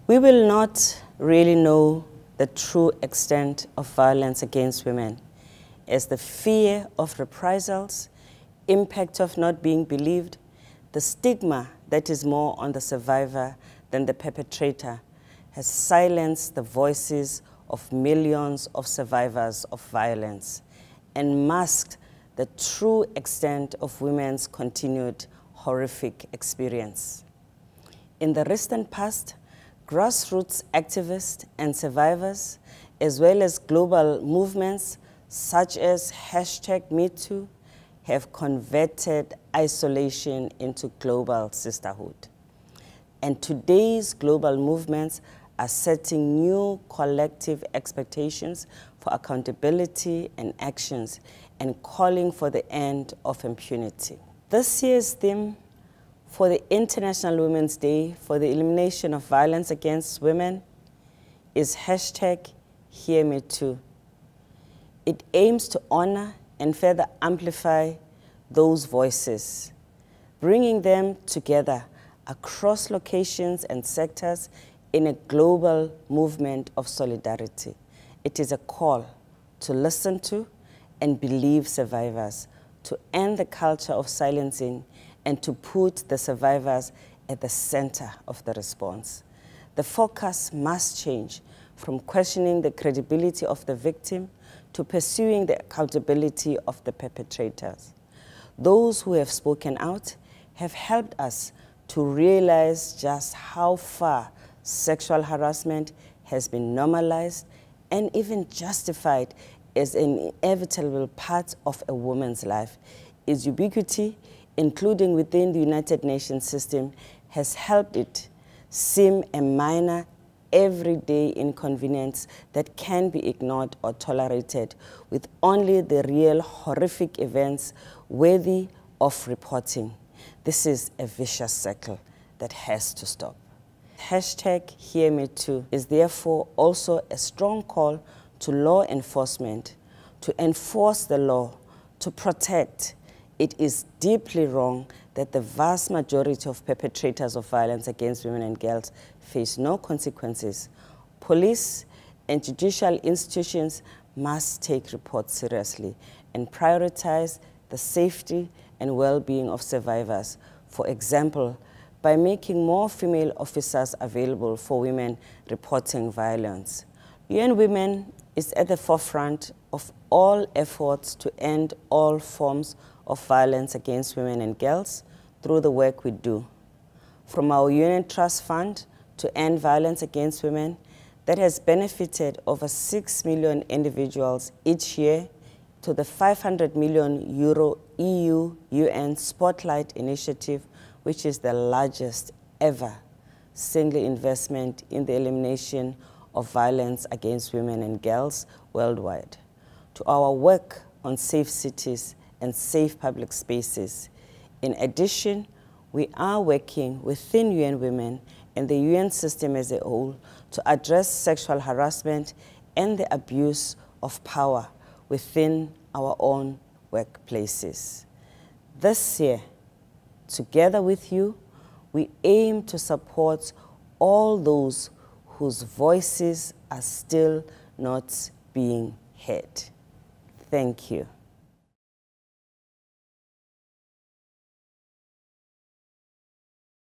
We will not really know the true extent of violence against women, as the fear of reprisals, impact of not being believed, the stigma that is more on the survivor than the perpetrator has silenced the voices of millions of survivors of violence and masked the true extent of women's continued horrific experience. In the recent past, grassroots activists and survivors, as well as global movements such as #MeToo, have converted isolation into global sisterhood. And today's global movements are setting new collective expectations for accountability and actions and calling for the end of impunity. This year's theme for the International Women's Day for the Elimination of Violence Against Women is #HearMeToo. It aims to honor and further amplify those voices, bringing them together across locations and sectors in a global movement of solidarity. It is a call to listen to and believe survivors, to end the culture of silencing, and to put the survivors at the center of the response. The focus must change from questioning the credibility of the victim to pursuing the accountability of the perpetrators. Those who have spoken out have helped us to realize just how far sexual harassment has been normalized and even justified as an inevitable part of a woman's life. Its ubiquity, including within the United Nations system, has helped it seem a minor, everyday inconvenience that can be ignored or tolerated, with only the real horrific events worthy of reporting. This is a vicious cycle that has to stop. #HearMeToo is therefore also a strong call to law enforcement to enforce the law, to protect. It is deeply wrong that the vast majority of perpetrators of violence against women and girls face no consequences. Police and judicial institutions must take reports seriously and prioritize the safety and well-being of survivors. For example, by making more female officers available for women reporting violence. UN Women is at the forefront of all efforts to end all forms of violence against women and girls through the work we do. From our UN Trust Fund to end violence against women, that has benefited over 6 million individuals each year, to the €500 million EU UN Spotlight Initiative, which is the largest ever single investment in the elimination of violence against women and girls worldwide, to our work on safe cities and safe public spaces. In addition, we are working within UN Women and the UN system as a whole to address sexual harassment and the abuse of power within our own workplaces. This year, together with you, we aim to support all those whose voices are still not being heard. Thank you.